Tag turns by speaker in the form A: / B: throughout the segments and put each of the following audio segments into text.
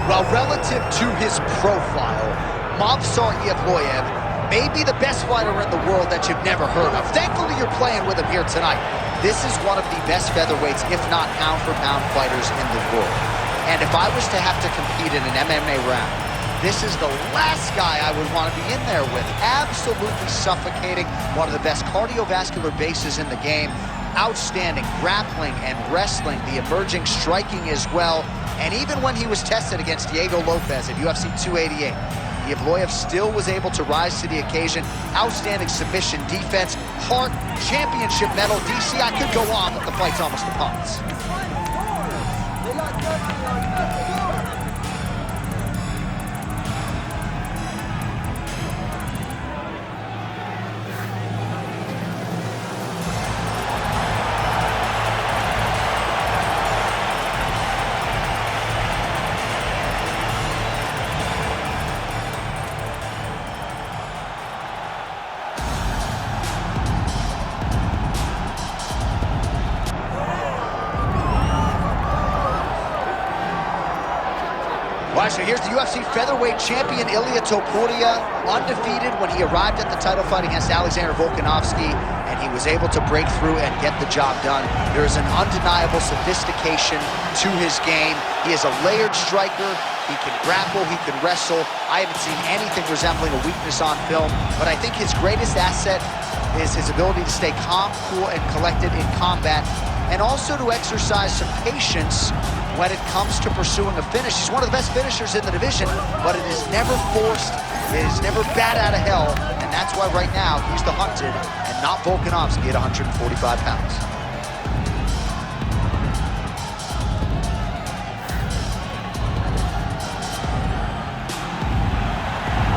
A: Well, relative to his profile, Movsar Evloev may be the best fighter in the world that you've never heard of. Thankfully, you're playing with him here tonight. This is one of the best featherweights, if not pound-for-pound fighters in the world. And if I was to have to compete in an MMA round, this is the last guy I would want to be in there with. Absolutely suffocating, one of the best cardiovascular bases in the game. Outstanding grappling and wrestling, the emerging striking as well. And even when he was tested against Diego Lopez at UFC 288, Evloev still was able to rise to the occasion. Outstanding submission defense, heart, championship medal. DC, I could go on, but the fight's almost upon us. All right, so here's the UFC featherweight champion, Ilia Topuria, undefeated when he arrived at the title fight against Alexander Volkanovski, and he was able to break through and get the job done. There is an undeniable sophistication to his game. He is a layered striker. He can grapple, he can wrestle. I haven't seen anything resembling a weakness on film, but I think his greatest asset is his ability to stay calm, cool, and collected in combat, and also to exercise some patience when it comes to pursuing a finish. He's one of the best finishers in the division, but it is never forced, it is never bat out of hell, and that's why right now he's the hunted and not Volkanovski at 145 pounds.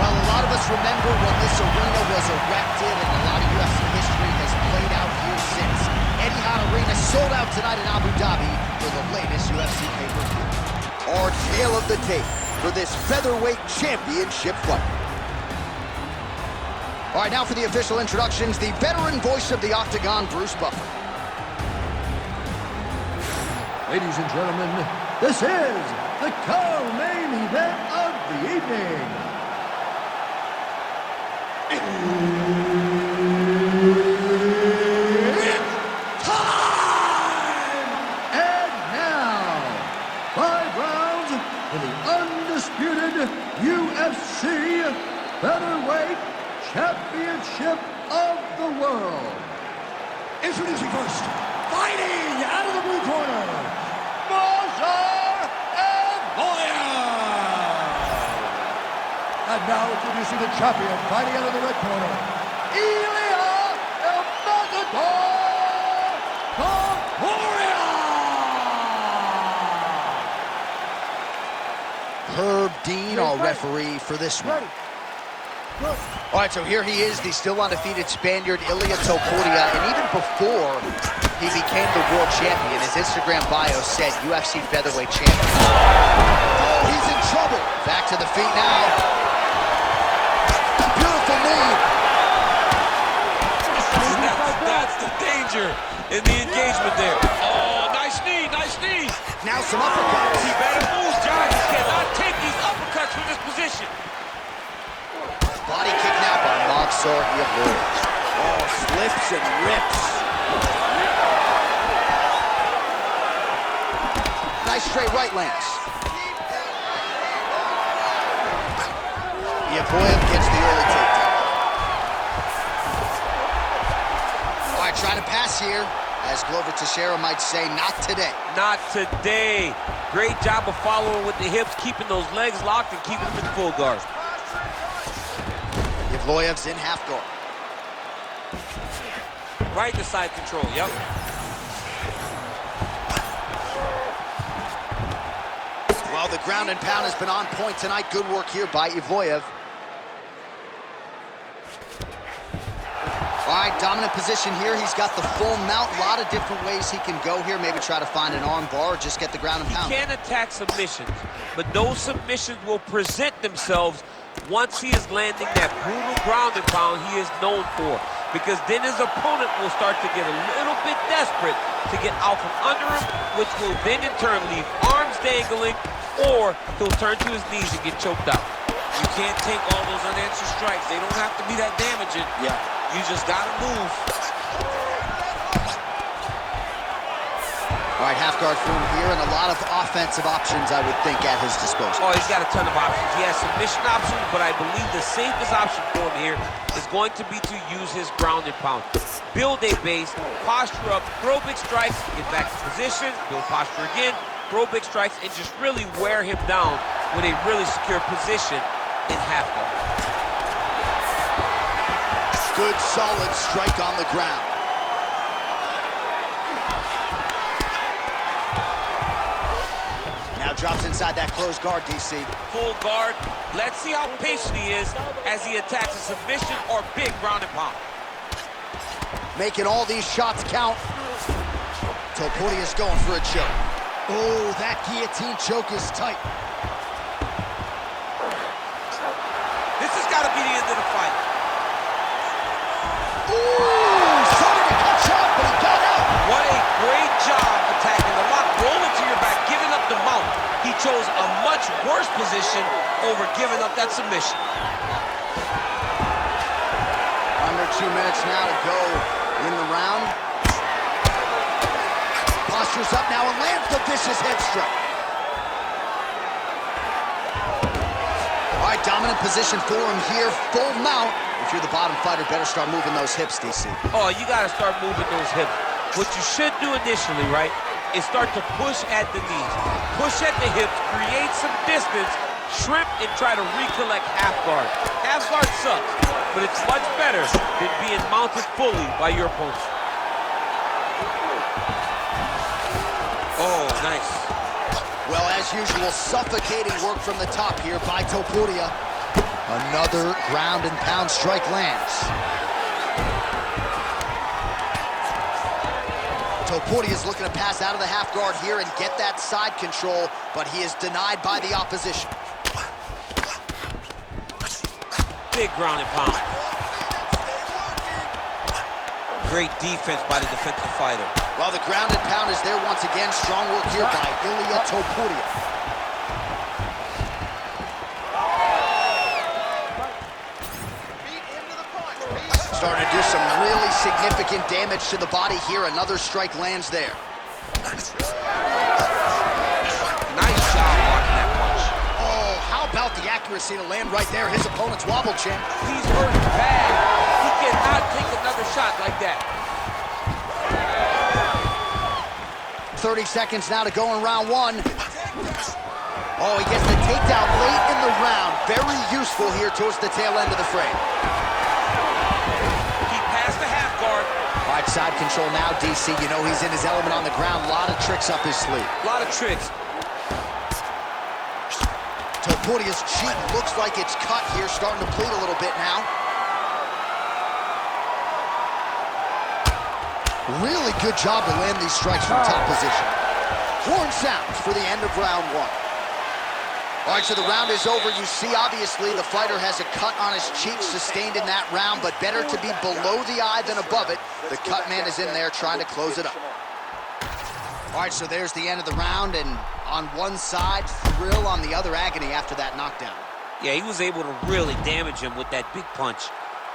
A: Well, a lot of us remember when this arena was erected, and a lot of UFC history has played out here since. Etihad Arena sold out tonight in Abu Dhabi for the latest UFC pay-per-view. Our tale of the tape for this featherweight championship fight. All right, now for the official introductions, the veteran voice of the Octagon, Bruce Buffer.
B: Ladies and gentlemen, this is the co-main event of the evening. UFC Featherweight Championship of the World. Introducing first, fighting out of the blue corner, Movsar and Maia. And now introducing the champion, fighting out of the red corner, Ilia and Matador Topuria.
A: Herb Dean, our referee for this one. All right, so here he is, the still undefeated Spaniard, Ilia Topuria, and even before he became the world champion, his Instagram bio said UFC featherweight champion. Oh, he's in trouble. Back to the feet now. Beautiful knee.
C: That's the danger in the engagement there. Oh, nice knee, nice knee.
A: Now some uppercuts.
C: He better move, John. He cannot take these uppercuts from this position.
A: Body kick now by Movsar Evloev. Oh, slips and rips. Nice straight right lands. Evloev gets the early takedown. All right, trying to pass here. As Glover Teixeira might say, not today.
C: Not today. Great job of following with the hips, keeping those legs locked and keeping them in full guard.
A: Evloev's in half guard.
C: Right to side control, yep.
A: Well, the ground and pound has been on point tonight. Good work here by Evloev. All right, dominant position here. He's got the full mount. A lot of different ways he can go here. Maybe try to find an arm bar or just get the ground and pound.
C: He can attack submissions, but those submissions will present themselves once he is landing that brutal ground and pound he is known for. Because then his opponent will start to get a little bit desperate to get out from under him, which will then in turn leave arms dangling or he'll turn to his knees and get choked out. You can't take all those unanswered strikes. They don't have to be that damaging.
A: Yeah.
C: You just gotta move.
A: All right, half guard for him here, and a lot of offensive options, I would think, at his disposal.
C: Oh, he's got a ton of options. He has submission options, but I believe the safest option for him here is going to be to use his ground and pound. Build a base, posture up, throw big strikes, get back to position, build posture again, throw big strikes, and just really wear him down with a really secure position in half guard.
A: Good, solid strike on the ground. Now drops inside that closed guard, DC.
C: Full guard. Let's see how patient he is as he attacks a submission or big ground and pound.
A: Making all these shots count. Topuria's going for a choke. Oh, that guillotine choke is tight.
C: This has got to be the end of the fight.
A: Ooh, started to catch up, but he got out.
C: What a great job attacking the lock, rolling to your back, giving up the mount. He chose a much worse position over giving up that submission.
A: Under 2 minutes now to go in the round. Postures up now and lands the vicious head strike. All right, dominant position for him here, full mount. If you're the bottom fighter, better start moving those hips, DC.
C: Oh, you got to start moving those hips. What you should do initially, right, is start to push at the knees. Push at the hips, create some distance, shrimp, and try to recollect half guard. Half guard sucks, but it's much better than being mounted fully by your opponent. Oh, nice.
A: Well, as usual, suffocating work from the top here by Topuria. Another ground and pound strike lands. Topuria is looking to pass out of the half guard here and get that side control, but he is denied by the opposition.
C: Big ground and pound. Great defense by the defensive fighter.
A: Well, the ground and pound is there once again. Strong work here by Ilia Topuria. Starting to do some really significant damage to the body here. Another strike lands there.
C: Nice job blocking that punch.
A: Oh, how about the accuracy to land right there? His opponent's wobble chin.
C: He's hurt bad. He cannot take another shot like that.
A: 30 seconds now to go in round one. Oh, he gets the takedown late in the round. Very useful here towards the tail end of the frame.
C: He passed the half guard.
A: All right, side control now, DC. You know he's in his element on the ground. A lot of tricks up his sleeve.
C: A lot of tricks.
A: Topuria's cheek looks like it's cut here, starting to bleed a little bit now. Really good job to land these strikes from top position. Horn sounds for the end of round one. All right, so the round is over. You see, obviously, the fighter has a cut on his cheek sustained in that round, but better to be below the eye than above it. The cut man is in there trying to close it up. All right, so there's the end of the round, and on one side, thrill, on the other, agony after that knockdown.
C: Yeah, he was able to really damage him with that big punch.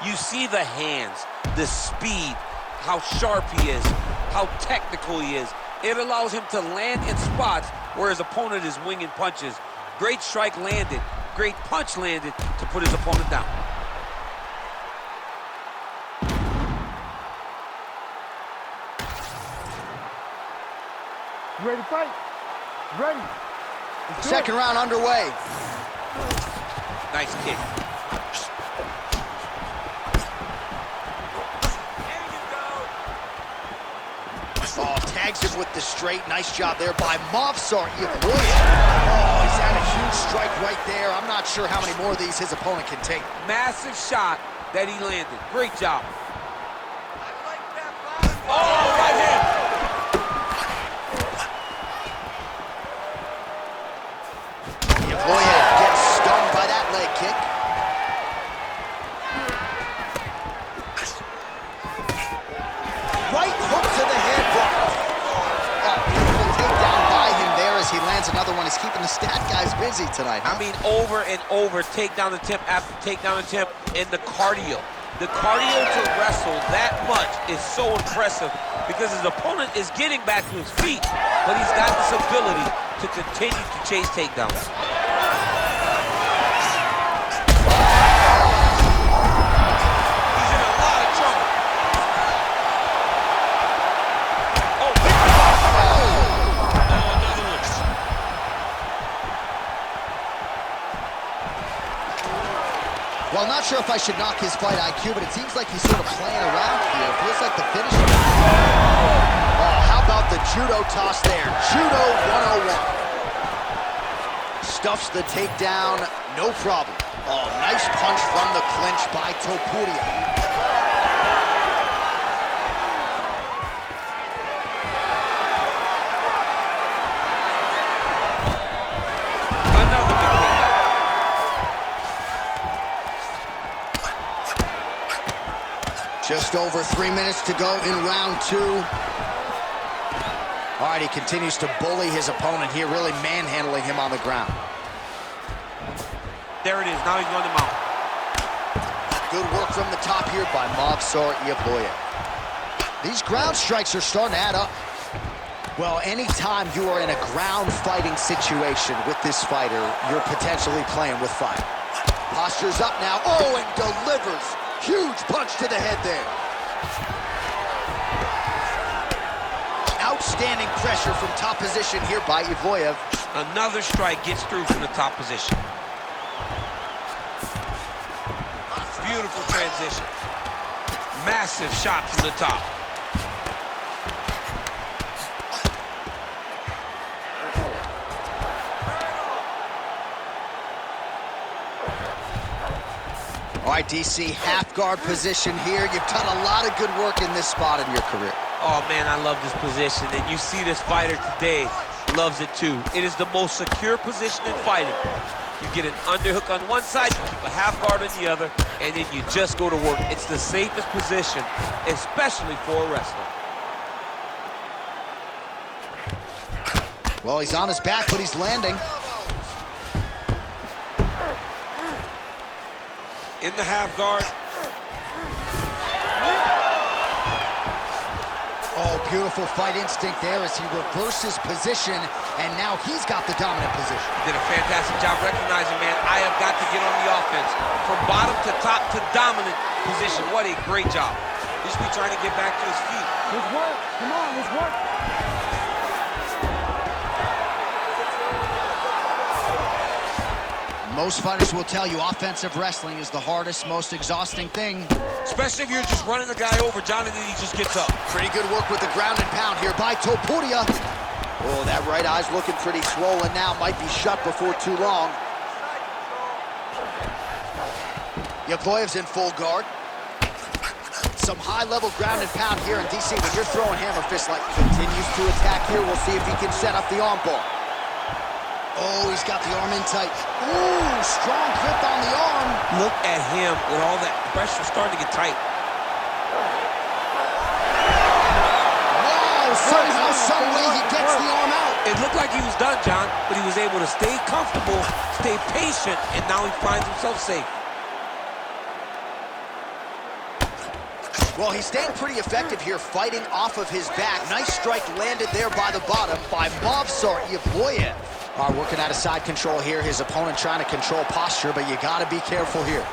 C: You see the hands, the speed, how sharp he is, how technical he is. It allows him to land in spots where his opponent is winging punches. Great strike landed, great punch landed to put his opponent down.
B: You ready to fight? Ready.
A: Second round underway.
C: Nice kick.
A: Oh, tags him with the straight. Nice job there by Movsar. Oh, he's had a huge strike right there. I'm not sure how many more of these his opponent can take.
C: Massive shot that he landed. Great job. Oh, right hand.
A: Evloev gets stung by that leg kick. Right hook to the head. Oh, beautiful takedown by him there as he lands another one. He's keeping the stat guys busy tonight, huh?
C: I mean, over and over, takedown attempt after takedown attempt, and the cardio. The cardio to wrestle that much is so impressive because his opponent is getting back to his feet, but he's got this ability to continue to chase takedowns.
A: Well, I'm not sure if I should knock his fight IQ, but it seems like he's sort of playing around here. It feels like the finish. Oh, how about the judo toss there? Judo 101. Stuffs the takedown, no problem. Oh, nice punch from the clinch by Topuria. Just over 3 minutes to go in round 2. All right, he continues to bully his opponent here, really manhandling him on the ground.
C: There it is, now he's running him out.
A: Good work from the top here by Movsar Evloev. These ground strikes are starting to add up. Well, anytime you are in a ground fighting situation with this fighter, you're potentially playing with fire. Posture's up now, oh, and delivers. Huge punch to the head there. Outstanding pressure from top position here by Evloev.
C: Another strike gets through from the top position. Beautiful transition. Massive shot from the top.
A: All right, DC, half guard position here. You've done a lot of good work in this spot in your career.
C: Oh, man, I love this position. And you see this fighter today loves it, too. It is the most secure position in fighting. You get an underhook on one side, you keep a half guard on the other, and then you just go to work. It's the safest position, especially for a wrestler.
A: Well, he's on his back, but he's landing.
C: In the half guard.
A: Oh, beautiful fight instinct there as he reverses position, and now he's got the dominant position.
C: Did a fantastic job recognizing, man, I have got to get on the offense. From bottom to top to dominant position. What a great job. He should be trying to get back to his feet.
B: Let's work. Come on, let's work.
A: Most fighters will tell you offensive wrestling is the hardest, most exhausting thing.
C: Especially if you're just running the guy over, John, and then he just gets up.
A: Pretty good work with the ground and pound here by Topuria. Oh, that right eye's looking pretty swollen now. Might be shut before too long. Evloev's in full guard. Some high-level ground and pound here in DC, but you're throwing hammer fist like continues to attack here. We'll see if he can set up the arm bar. Oh, he's got the arm in tight. Ooh, strong grip on the arm.
C: Look at him with all that pressure starting to get tight.
A: Wow, somehow, some way he gets the arm out.
C: It looked like he was done, John, but he was able to stay comfortable, stay patient, and now he finds himself safe.
A: Well, he's staying pretty effective here, fighting off of his back. Nice strike landed there by the bottom by Movsar Evloev. Working out of side control here. His opponent trying to control posture, but you got to be careful here.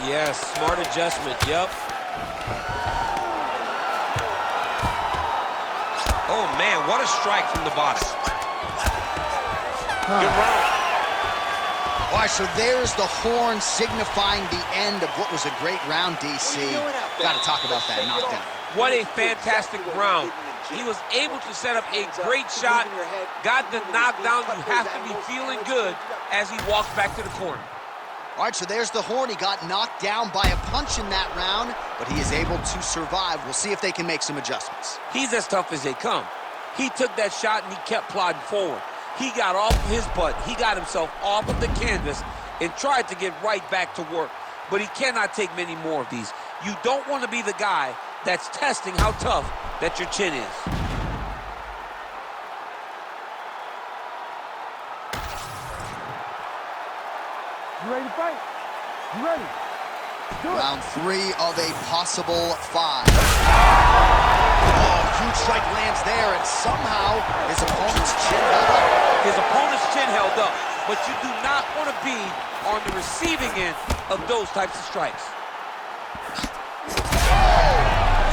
C: Yes, smart adjustment, yep. Oh, man, what a strike from the bottom. Good round.
A: All right, so there's the horn signifying the end of what was a great round, DC. Got to talk about that knockdown.
C: What a fantastic round. He was able to set up a great shot, got the knockdown. You have to be feeling good as he walks back to the corner.
A: All right, so there's the horn. He got knocked down by a punch in that round, but he is able to survive. We'll see if they can make some adjustments.
C: He's as tough as they come. He took that shot and he kept plodding forward. He got off of his butt. He got himself off of the canvas and tried to get right back to work. But he cannot take many more of these. You don't want to be the guy that's testing how tough that your chin is.
B: You ready to fight? You ready?
A: Round 3 of a possible 5. Oh, huge strike lands there, and somehow his opponent's chin held up.
C: His opponent's chin held up, but you do not want to be on the receiving end of those types of strikes. He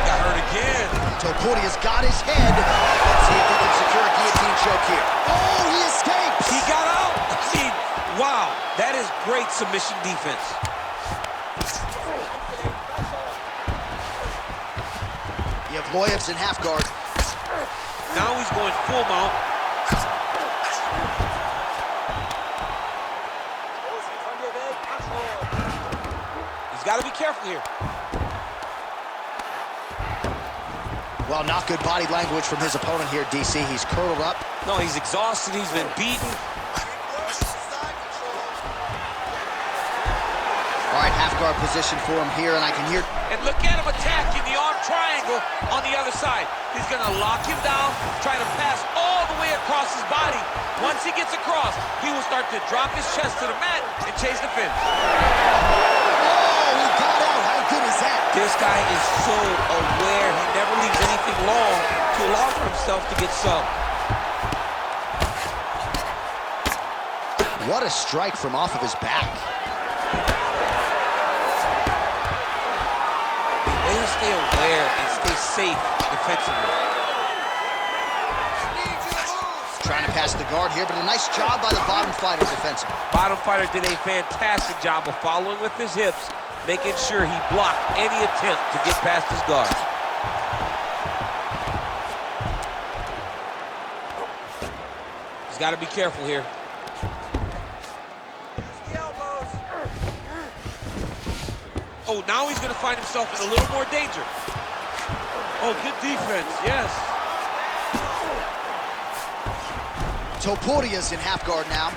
C: got hurt again.
A: Topuria's got his head. Let's see if he can secure a guillotine choke here. Oh, he escapes!
C: He got out. I mean, wow, that is great submission defense.
A: Evloev's in half guard.
C: Now he's going full mount. He's got to be careful here.
A: Well, not good body language from his opponent here, DC. He's curled up.
C: No, he's exhausted. He's been beaten.
A: All right, half guard position for him here, and I can hear...
C: And look at him attacking the arm triangle on the other side. He's going to lock him down, try to pass all the way across his body. Once he gets across, he will start to drop his chest to the mat and chase the finish.
A: Oh, he got out. How good is that?
C: This guy is so aware. He never leaves anything long to allow for himself to get subbed.
A: What a strike from off of his back.
C: Way to stay aware and stay safe defensively.
A: Trying to pass the guard here, but a nice job by the bottom fighter defensively.
C: Bottom fighter did a fantastic job of following with his hips, making sure he blocked any attempt to get past his guard. He's got to be careful here. Oh, now he's going to find himself in a little more danger. Oh, good defense, yes.
A: Topuria's in half guard now.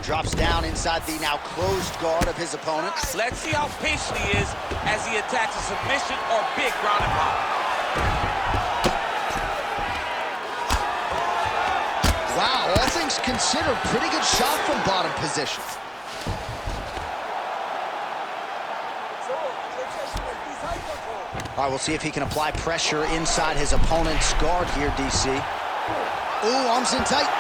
A: Drops down inside the now closed guard of his opponent.
C: Let's see how patient he is as he attacks a submission or big ground and pound.
A: Wow, all things considered, pretty good shot from bottom position. All right, we'll see if he can apply pressure inside his opponent's guard here, DC. Ooh, arms in tight.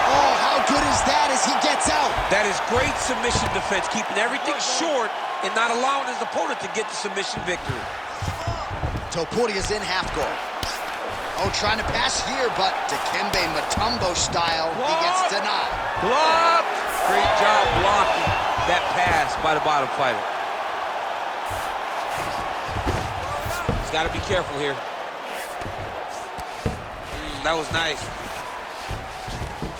A: Oh, how good is that as he gets out?
C: That is great submission defense, keeping everything short and not allowing his opponent to get the submission victory.
A: Topuria's in half guard. Oh, trying to pass here, but Dikembe Mutombo style, he gets denied.
C: Blocked! Great job blocking that pass by the bottom fighter. He's got to be careful here. That was nice.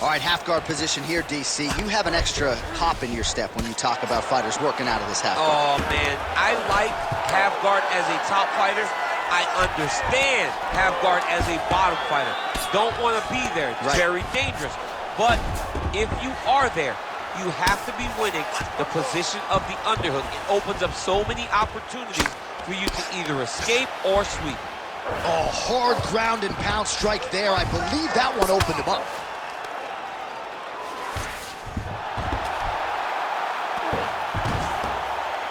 A: All right, half guard position here, DC. You have an extra hop in your step when you talk about fighters working out of this half guard.
C: Oh, man. I like half guard as a top fighter. I understand half guard as a bottom fighter. Don't want to be there. It's
A: right.
C: Very dangerous. But if you are there, you have to be winning the position of the underhook. It opens up so many opportunities for you to either escape or sweep.
A: Oh, hard ground and pound strike there. I believe that one opened him up.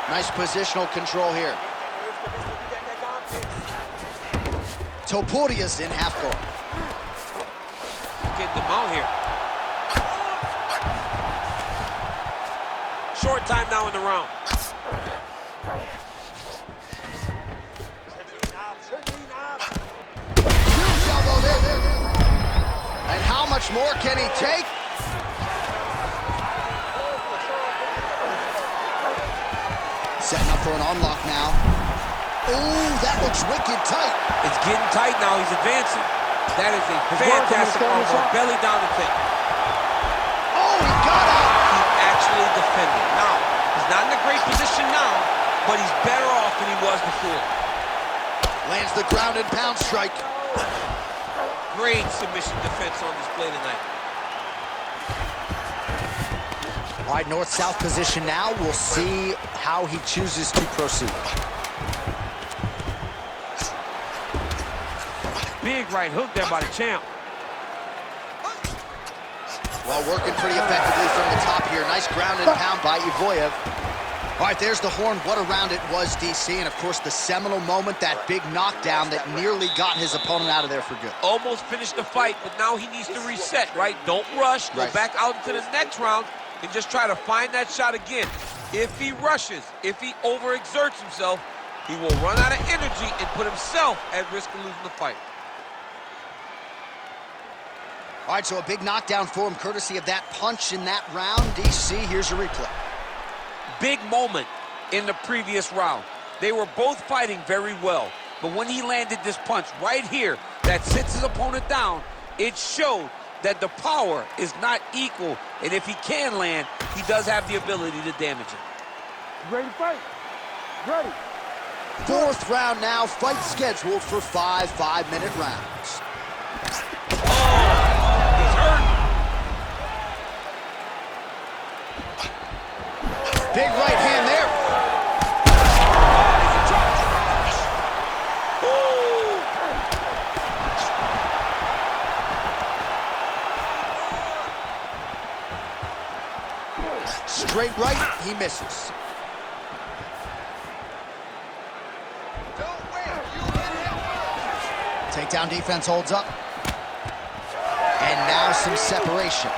A: Nice positional control here. Topuria's in half guard.
C: Getting them out here. Short time now in the round.
A: And how much more can he take? Setting up for an unlock now. Ooh, that looks wicked tight.
C: It's getting tight now. He's advancing. That is a fantastic armbar. Belly down the thing.
A: Oh, he got out.
C: He actually defended. Now, he's not in a great position now, but he's better off than he was before.
A: Lands the ground and pound strike.
C: Great submission defense on display tonight.
A: All right, north-south position now. We'll see how he chooses to proceed.
C: Big right hook there by the champ.
A: Well, working pretty effectively from the top here. Nice ground and pound by Evloev. All right, there's the horn. What a round it was, DC. And, of course, the seminal moment, that big knockdown that nearly got his opponent out of there for good.
C: Almost finished the fight, but now he needs to reset, right? Don't rush. Go back out into the next round and just try to find that shot again. If he rushes, if he overexerts himself, he will run out of energy and put himself at risk of losing the fight.
A: All right, so a big knockdown for him, courtesy of that punch in that round. DC, here's your replay.
C: Big moment in the previous round. They were both fighting very well, but when he landed this punch right here that sits his opponent down, it showed that the power is not equal, and if he can land, he does have the ability to damage him.
B: Ready to fight? Ready.
A: Fourth round now, fight scheduled for 5 5-minute rounds. Big right hand there. Straight right, he misses. Takedown defense holds up. And now some separation.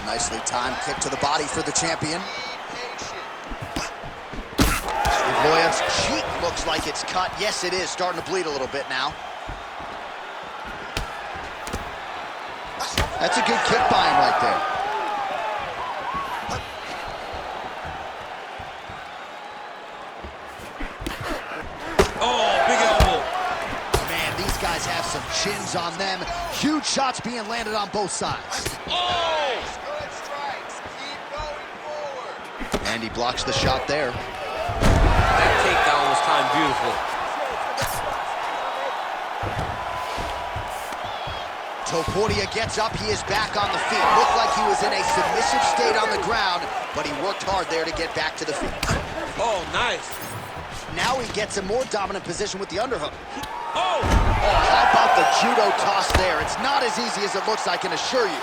A: Nicely timed kick to the body for the champion. Evloev's cheek looks like it's cut. Yes, it is. Starting to bleed a little bit now. That's a good kick by him right there.
C: Oh, big elbow.
A: Man, these guys have some chins on them. Huge shots being landed on both sides.
C: Oh!
A: And he blocks the shot there.
C: That takedown was timed beautiful.
A: Topuria gets up. He is back on the feet. Looked like he was in a submissive state on the ground, but he worked hard there to get back to the feet.
C: Oh, nice.
A: Now he gets a more dominant position with the underhook.
C: Oh!
A: How about the judo toss there? It's not as easy as it looks, I can assure you.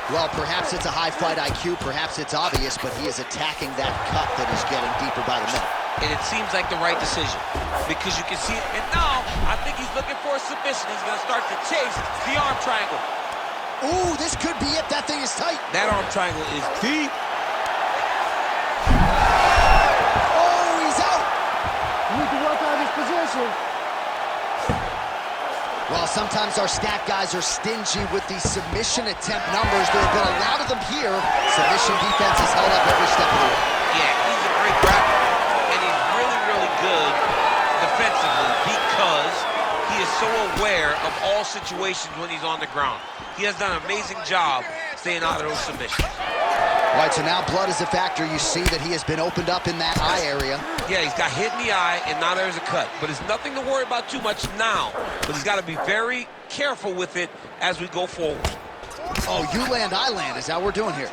A: Well, perhaps it's a high fight IQ, perhaps it's obvious, but he is attacking that cut that is getting deeper by the minute.
C: And it seems like the right decision because you can see it. And now, I think he's looking for a submission. He's going to start to chase the arm triangle.
A: Ooh, this could be it. That thing is tight.
C: That arm triangle is deep.
A: Oh, he's out.
B: We need to work on this position.
A: Well, sometimes our stat guys are stingy with the submission attempt numbers. There have been a lot of them here. Submission defense has held up every step of the way.
C: Yeah, he's a great grappler, and he's really, really good defensively because he is so aware of all situations when he's on the ground. He has done an amazing job staying out of those submissions.
A: All right, so now blood is a factor. You see that he has been opened up in that eye area.
C: Yeah, he's got hit in the eye, and now there's a cut. But it's nothing to worry about too much now. But he's got to be very careful with it as we go forward.
A: Oh, you land, I land. Is that what we're doing here?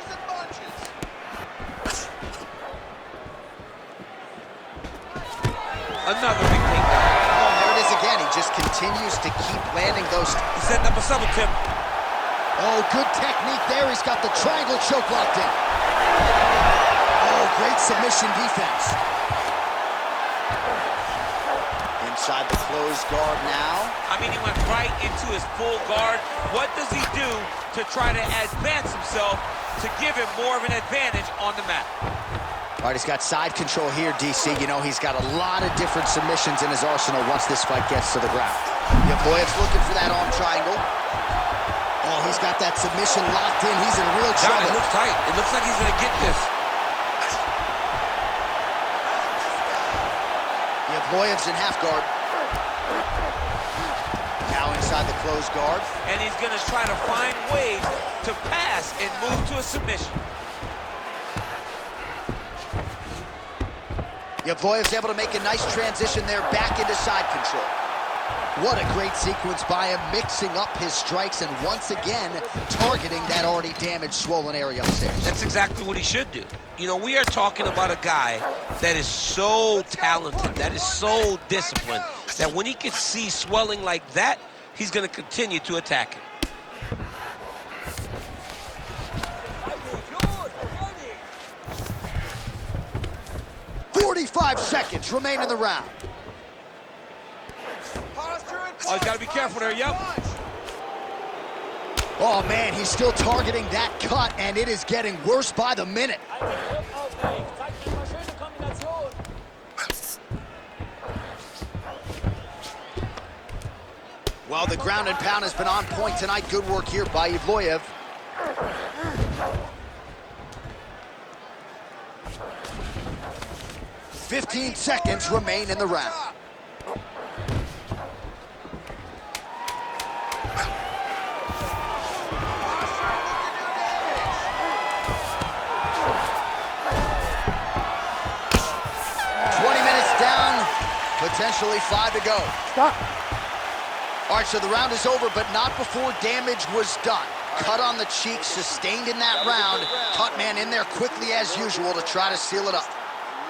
C: Another big takedown.
A: Oh, there it is again. He just continues to keep landing those.
C: He's setting up a double tip.
A: Oh, good technique there. He's got the triangle choke locked in. Oh, great submission defense. Inside the closed guard now.
C: I mean, he went right into his full guard. What does he do to try to advance himself to give him more of an advantage on the mat?
A: All right, he's got side control here, DC. You know, he's got a lot of different submissions in his arsenal once this fight gets to the ground. Evloev's looking for that arm triangle. Oh, he's got that submission locked in. He's in real trouble.
C: It looks tight. It looks like he's going to get this.
A: Evloev's in half guard. Now inside the closed guard.
C: And he's going to try to find ways to pass and move to a submission.
A: Evloev's able to make a nice transition there back into side control. What a great sequence by him, mixing up his strikes and once again targeting that already damaged, swollen area upstairs.
C: That's exactly what he should do. You know, we are talking about a guy that is so talented, that is so disciplined, that when he can see swelling like that, he's going to continue to attack it.
A: 45 seconds remain in the round.
C: Oh, he's got to be careful there, yep.
A: Oh, man, he's still targeting that cut, and it is getting worse by the minute. Well, the ground and pound has been on point tonight. Good work here by Evloev. "15 seconds remain in the round. Potentially 5 to go.
B: Stop.
A: All right, so the round is over, but not before damage was done. Cut on the cheek, sustained in that round. Cut man in there quickly as usual to try to seal it up.
D: I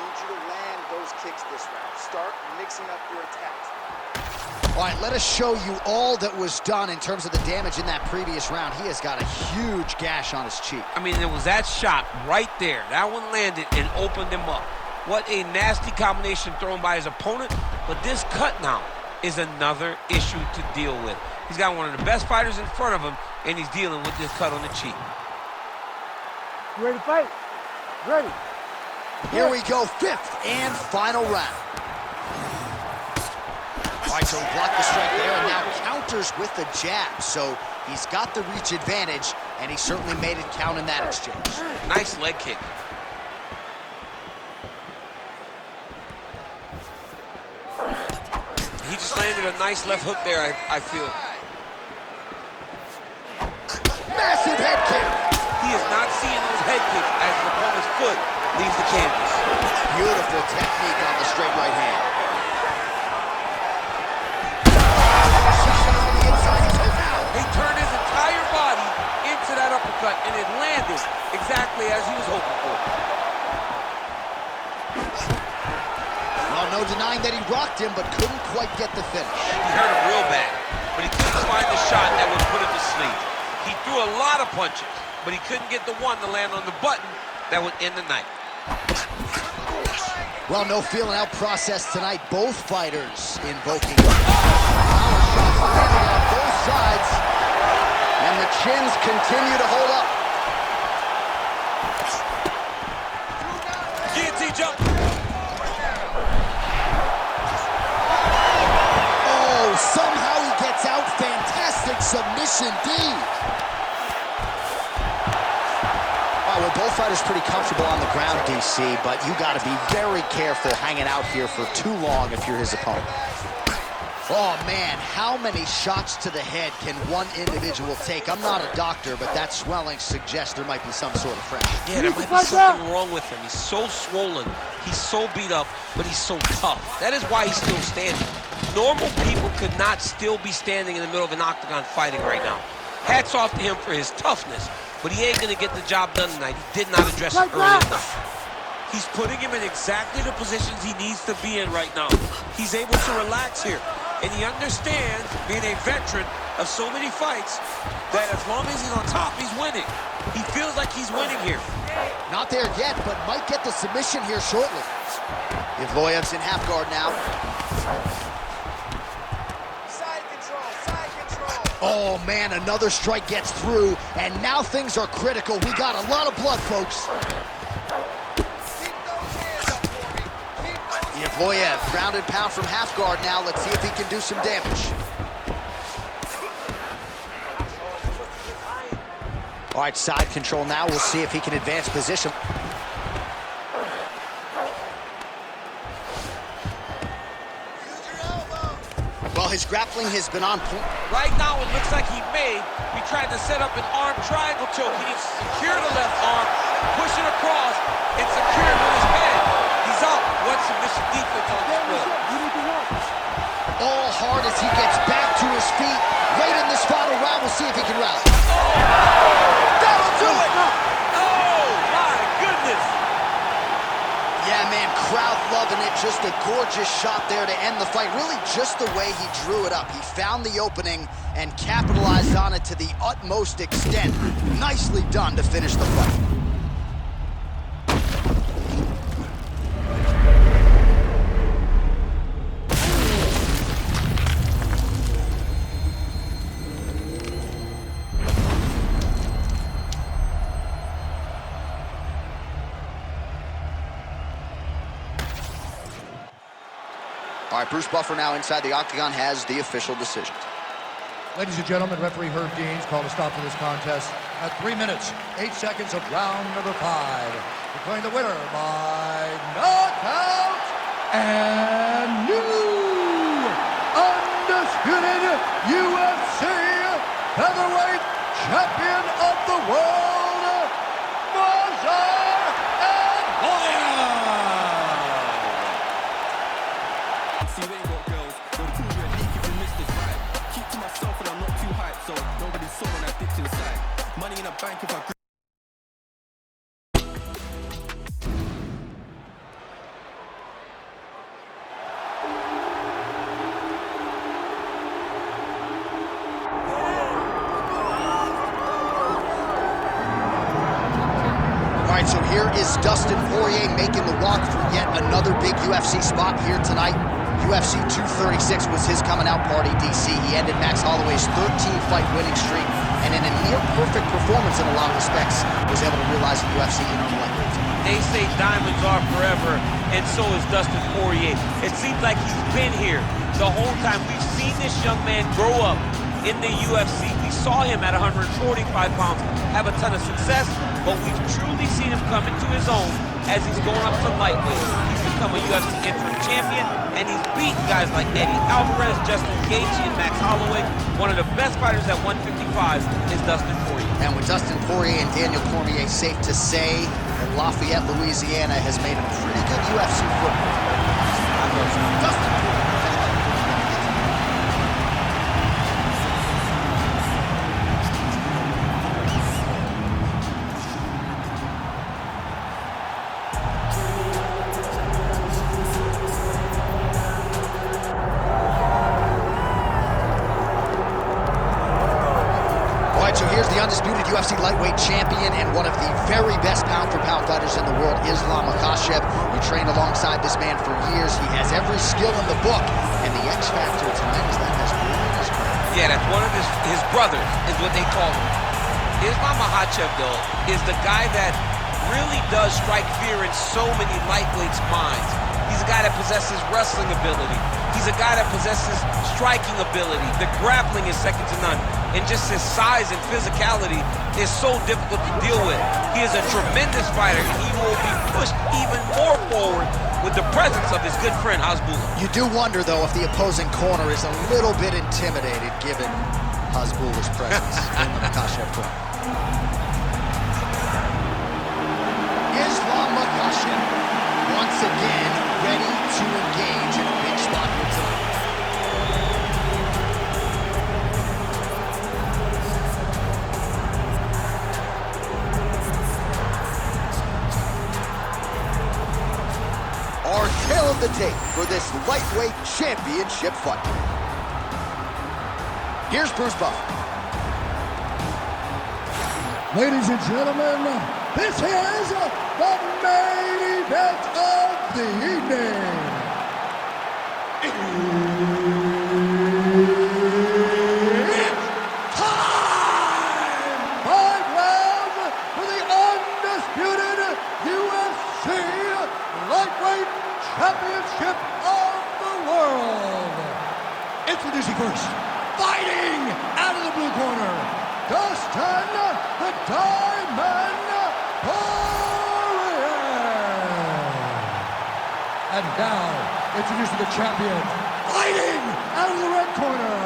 D: need you to land those kicks this round. Start mixing up your attacks.
A: All right, let us show you all that was done in terms of the damage in that previous round. He has got a huge gash on his cheek.
C: I mean, it was that shot right there. That one landed and opened him up. What a nasty combination thrown by his opponent, but this cut now is another issue to deal with. He's got one of the best fighters in front of him, and he's dealing with this cut on the cheek.
B: You ready to fight? Ready.
A: Here we go, 5th and final round. All right, so he blocked the strike there and now counters with the jab. So he's got the reach advantage, and he certainly made it count in that exchange.
C: Nice leg kick. He just landed a nice left hook there, I feel.
A: Massive head kick.
C: He is not seeing those head kicks as his opponent's foot leaves the canvas.
A: Beautiful technique on the straight right hand.
C: He turned his entire body into that uppercut, and it landed exactly as he was hoping for.
A: Well, no denying that he rocked him, but couldn't quite get the finish.
C: He hurt him real bad, but he couldn't find the shot that would put him to sleep. He threw a lot of punches, but he couldn't get the one to land on the button that would end the night.
A: Well, no feeling out process tonight. Both fighters invoking power shots landing on both sides, and the chins continue to hold up.
C: Guillotine jump.
A: Somehow he gets out. Fantastic submission D. Well, both fighters pretty comfortable on the ground, DC, but you got to be very careful hanging out here for too long if you're his opponent. Oh, man, how many shots to the head can one individual take? I'm not a doctor, but that swelling suggests there might be some sort of fracture.
C: Yeah, there might be something wrong with him. He's so swollen, he's so beat up, but he's so tough. That is why he's still standing. Normal people could not still be standing in the middle of an octagon fighting right now. Hats off to him for his toughness, but he ain't gonna get the job done tonight. He did not address it early enough. He's putting him in exactly the positions he needs to be in right now. He's able to relax here. And he understands, being a veteran of so many fights, that as long as he's on top, he's winning. He feels like he's winning here.
A: Not there yet, but might get the submission here shortly. Evloev's in half guard now.
D: Side control, side control.
A: Oh, man, another strike gets through, and now things are critical. We got a lot of blood, folks. Evloev, ground and pound from half guard now. Let's see if he can do some damage. All right, side control now. We'll see if he can advance position. Well, his grappling has been on point.
C: Right now, it looks like he may be trying to set up an arm triangle choke. He needs to secure the left arm, push it across, and secure it with his head. He's out. One submission defense on this one.
A: All hard as he gets back to his feet. Late in this final round, we'll see if he can rally.
C: That'll do it! Oh, my goodness!
A: Yeah, man, crowd loving it. Just a gorgeous shot there to end the fight. Really just the way he drew it up. He found the opening and capitalized on it to the utmost extent. Nicely done to finish the fight. right, Bruce Buffer now inside the octagon has the official decision.
B: Ladies and gentlemen, referee Herb Dean's called a stop to this contest at 3 minutes, 8 seconds of round number 5. Declaring the winner by knockout and new undisputed UFC Featherweight Champion of the World, Movsar and Maia!
E: See, you ain't got girls. They'll call you a leak if you miss this ride. Keep to myself and I'm not too hyped, so nobody saw when I dipped inside. Money in a bank if I...
A: All right, so here is Dustin Poirier making the walk for yet another big UFC spot here tonight. UFC 236 was his coming out party, DC. He ended Max Holloway's 13-fight winning streak, and in a near-perfect performance in a lot of respects, was able to realize the UFC interim lightweight.
C: They say diamonds are forever, and so is Dustin Poirier. It seems like he's been here the whole time. We've seen this young man grow up in the UFC. We saw him at 145 pounds have a ton of success, but we've truly seen him come into his own as he's going up to lightweight. He's become a UFC interim champion, and he's beaten guys like Eddie Alvarez, Justin Gaethje, and Max Holloway. One of the best fighters at 155 is Dustin Poirier.
A: And with Dustin Poirier and Daniel Cormier, safe to say that Lafayette, Louisiana has made a pretty good UFC football. Dustin Poirier. So here's the undisputed UFC lightweight champion and one of the very best pound-for-pound fighters in the world, Islam Makachev. You trained alongside this man for years. He has every skill in the book, and the X factor tonight is that has really in his career.
C: Yeah, that's one of his brothers, is what they call him. Islam Makhachev, though, is the guy that really does strike fear in so many lightweights' minds. He's a guy that possesses wrestling ability. He's a guy that possesses striking ability. The grappling is second to none. And just his size and physicality is so difficult to deal with. He is a tremendous fighter, and he will be pushed even more forward with the presence of his good friend, Hasbulla.
A: You do wonder, though, if the opposing corner is a little bit intimidated given Hasbulla's presence in the Makachev corner. Islam Makachev, once again, ready to engage in a big spot here tonight. Our tail of the tape for this lightweight championship fight. Here's Bruce Buffer.
B: Ladies and gentlemen, this is the main event of the evening. It's time! 5 rounds for the undisputed UFC Lightweight Championship of the World. Introducing first, fighting out of the blue corner, Dustin the Diamond Poirier. And now, introducing the champion, fighting out of the red corner,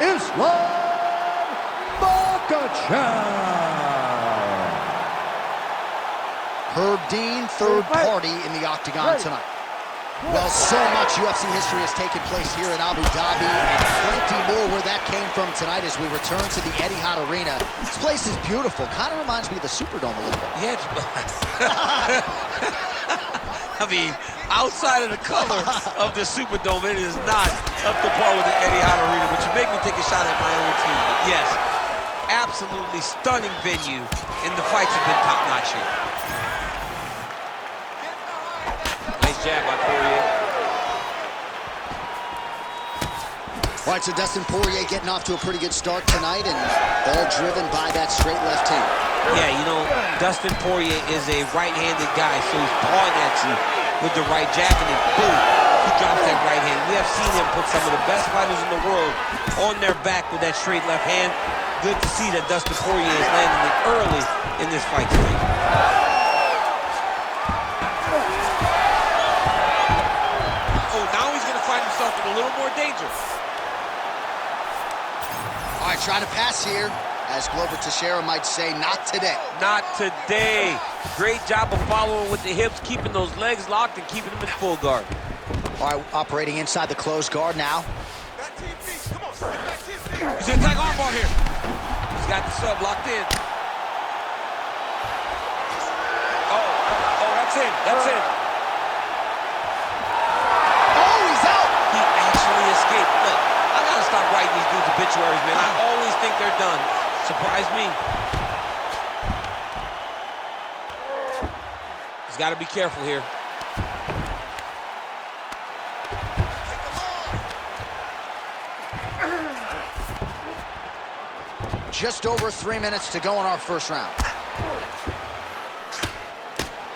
B: Islam Makachev.
A: Herb Dean, third party in the octagon tonight. Well, so much UFC history has taken place here in Abu Dhabi, and plenty more where that came from tonight as we return to the Etihad Arena. This place is beautiful. Kind of reminds me of the Superdome a little bit.
C: Yeah, I mean, outside of the color of the Superdome, it is not up to par with the Etihad Arena, which would make me take a shot at my own team. But yes, absolutely stunning venue, and the fights have been top-notch here. Nice jab by Poirier.
A: All right, so Dustin Poirier getting off to a pretty good start tonight, and all driven by that straight left hand.
C: Yeah, you know, Dustin Poirier is a right-handed guy, so he's pawing at you with the right jab, and then boom, he drops that right hand. We have seen him put some of the best fighters in the world on their back with that straight left hand. Good to see that Dustin Poirier is landing it early in this fight tonight. Oh, now he's going to find himself in a little more danger.
A: All right, trying to pass here. As Glover Teixeira might say, not today.
C: Not today. Great job of following with the hips, keeping those legs locked and keeping them in full guard.
A: All right, operating inside the closed guard now.
C: He's going to attack armbar here. He's got the sub locked in. Oh, that's in. That's in.
A: Oh, he's out!
C: He actually escaped. Look, I got to stop writing these dudes obituaries, man. I always think they're done. Surprise me. He's got to be careful here.
A: Just over 3 minutes to go in our first round.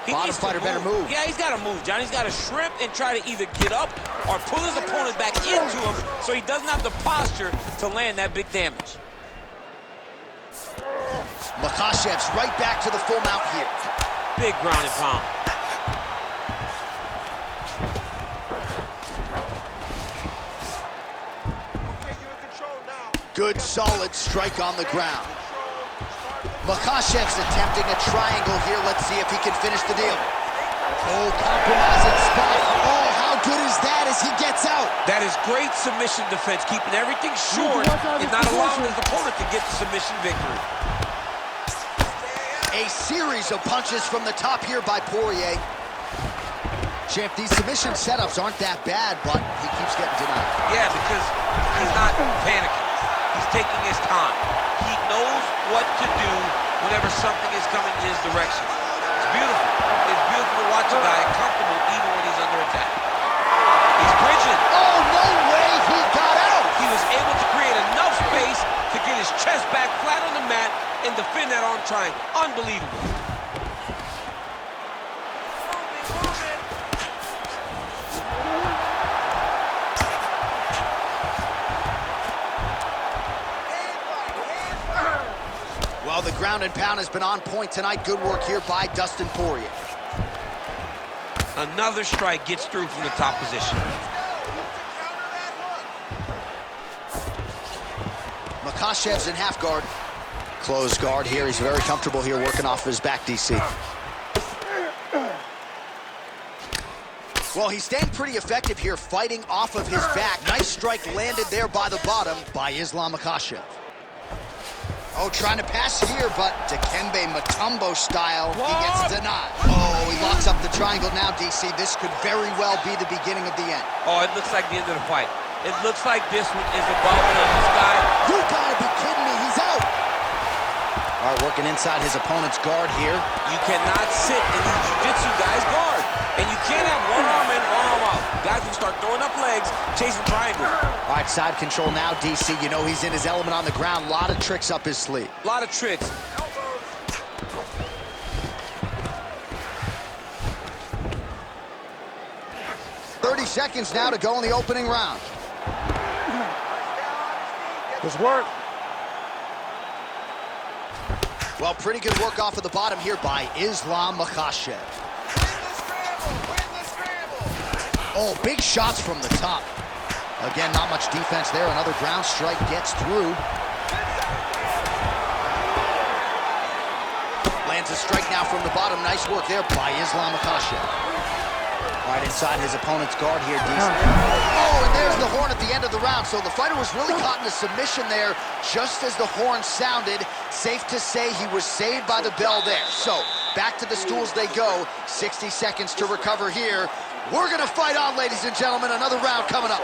A: Bottom fighter better move.
C: Yeah, he's got to move, John. He's got to shrimp and try to either get up or pull his opponent back into him so he doesn't have the posture to land that big damage.
A: Makachev's right back to the full mount here.
C: Big ground and pound.
A: Good, solid strike on the ground. Makachev's attempting a triangle here. Let's see if he can finish the deal. Oh, compromising spot. Oh, how good is that as he gets out?
C: That is great submission defense, keeping everything short and not allowing his opponent to get the submission victory.
A: A series of punches from the top here by Poirier. Champ, these submission setups aren't that bad, but he keeps getting denied.
C: Yeah, because he's not panicking. He's taking his time. He knows what to do whenever something is coming in his direction. It's beautiful. It's beautiful to watch a guy comfortable even when he's under attack. He's bridging.
A: Oh, no way he got out!
C: He was able to create enough space to get his chest back flat on the mat and defend that arm triangle. Unbelievable.
A: Well, the ground and pound has been on point tonight. Good work here by Dustin Poirier.
C: Another strike gets through from the top position.
A: Makachev's in half guard. Closed guard here. He's very comfortable here working off his back, DC. Well, he's staying pretty effective here fighting off of his back. Nice strike landed there by the bottom by Islam Makhachev. Oh, trying to pass here, but Dikembe Mutombo style, he gets denied. Oh, he locks up the triangle now, DC. This could very well be the beginning of the end.
C: Oh, it looks like the end of the fight. It looks like this one is about to end this guy.
A: You gotta be kidding me, he's out! All right, working inside his opponent's guard here.
C: You cannot sit in these jiu-jitsu guys' guard. And you can't have one arm in, one arm out. Guys will start throwing up legs, chasing triangles.
A: All right, side control now, DC. You know he's in his element on the ground. A lot of tricks up his sleeve.
C: A lot of tricks.
A: 30 seconds now to go in the opening round.
B: Good work.
A: Well, pretty good work off of the bottom here by Islam Makhachev. Oh, big shots from the top. Again, not much defense there. Another ground strike gets through. Lands a strike now from the bottom. Nice work there by Islam Makhachev. Right inside his opponent's guard here, DC. Oh, and there's the horn at the end of the round. So the fighter was really caught in a submission there just as the horn sounded. Safe to say he was saved by the bell there. So back to the stools they go. 60 seconds to recover here. We're gonna fight on, ladies and gentlemen. Another round coming up.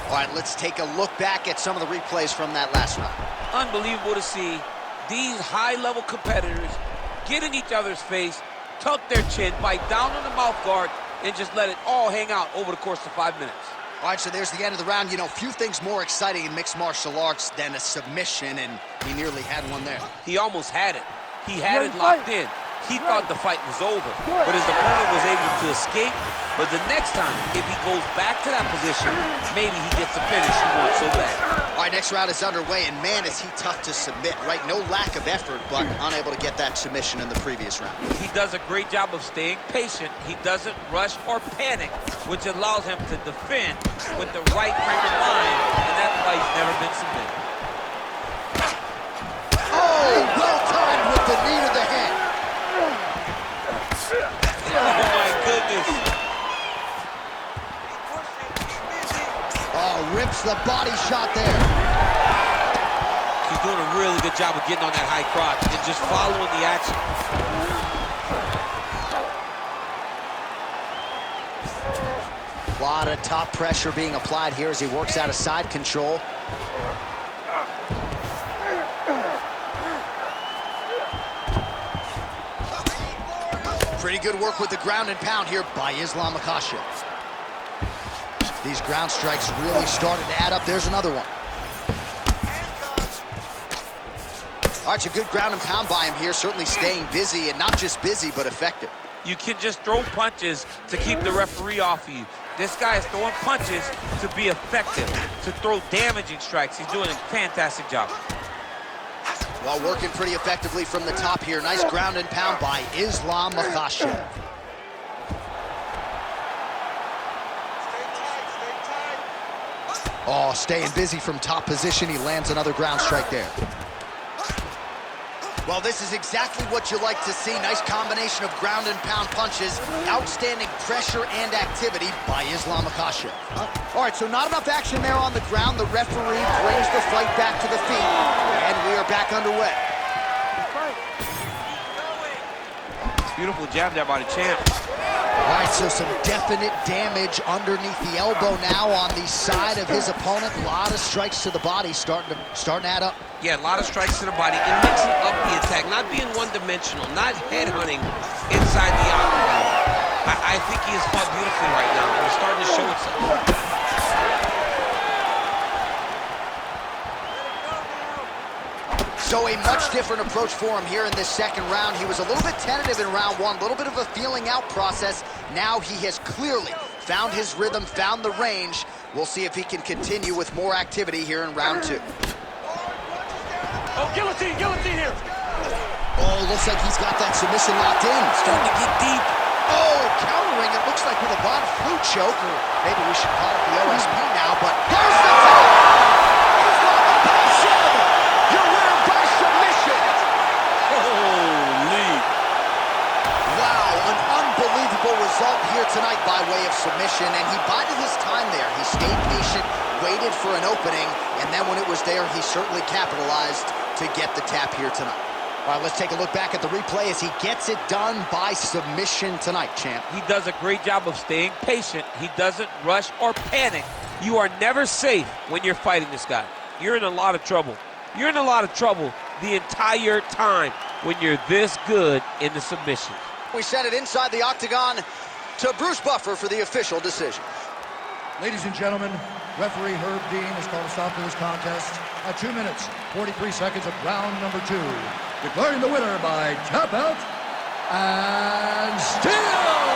A: All right, let's take a look back at some of the replays from that last round.
C: Unbelievable to see these high-level competitors get in each other's face, tuck their chin, bite down on the mouth guard, and just let it all hang out over the course of 5 minutes.
A: All right, so there's the end of the round. You know, few things more exciting in mixed martial arts than a submission, and he nearly had one there.
C: He almost had it. He had it locked in. he thought the fight was over, but his opponent was able to escape. But the next time, if he goes back to that position, maybe he gets the finish he wants so bad.
A: All right, next round is underway, and man, is he tough to submit, right? No lack of effort, but unable to get that submission in the previous round.
C: He does a great job of staying patient. He doesn't rush or panic, which allows him to defend with the right frame of mind, and that's why he's never been submitted.
A: Oh, well timed with the knee to the head.
C: Oh, my goodness.
A: Oh, rips the body shot there.
C: He's doing a really good job of getting on that high crotch and just following the action.
A: A lot of top pressure being applied here as he works out of side control. Pretty good work with the ground and pound here by Islam Makachev. These ground strikes really started to add up. There's another one. All right, a good ground and pound by him here, certainly staying busy, and not just busy, but effective.
C: You can just throw punches to keep the referee off of you. This guy is throwing punches to be effective, to throw damaging strikes. He's doing a fantastic job.
A: While working pretty effectively from the top here. Nice ground and pound by Islam Makachev. Oh, staying busy from top position. He lands another ground strike there. Well, this is exactly what you like to see. Nice combination of ground and pound punches. Outstanding pressure and activity by Islam Makachev. All right, so not enough action there on the ground. The referee brings the fight back to the feet, and we are back underway.
C: Beautiful jab there by the champ.
A: All right, so some definite damage underneath the elbow now on the side of his opponent. A lot of strikes to the body starting to add up.
F: Yeah, a lot of strikes to the body and mixing up the attack, not being one-dimensional, not headhunting inside the octagon. I think he has fought beautifully right now, and it's starting to show itself.
A: So a much different approach for him here in this second round. He was a little bit tentative in round one, a little bit of a feeling out process. Now he has clearly found his rhythm, found the range. We'll see if he can continue with more activity here in round two.
C: Oh, guillotine here.
A: Oh, looks like he's got that submission locked in.
C: Starting to get deep.
A: Oh, countering, it looks like with a bottom flu choke, or maybe we should call it the OSP now, but there's the tap! You're winning by submission!
C: Holy!
A: Wow, an unbelievable result here tonight by way of submission, and he bided his time there. He stayed patient, waited for an opening, and then when it was there, he certainly capitalized to get the tap here tonight. All right, let's take a look back at the replay as he gets it done by submission tonight, champ.
C: He does a great job of staying patient. He doesn't rush or panic. You are never safe when you're fighting this guy. You're in a lot of trouble. You're in a lot of trouble the entire time when you're this good in the submission.
A: We send it inside the octagon to Bruce Buffer for the official decision.
B: Ladies and gentlemen, referee Herb Dean has called a stop to this contest at 2 minutes, 43 seconds of round number 2. Declaring the winner by tap out and still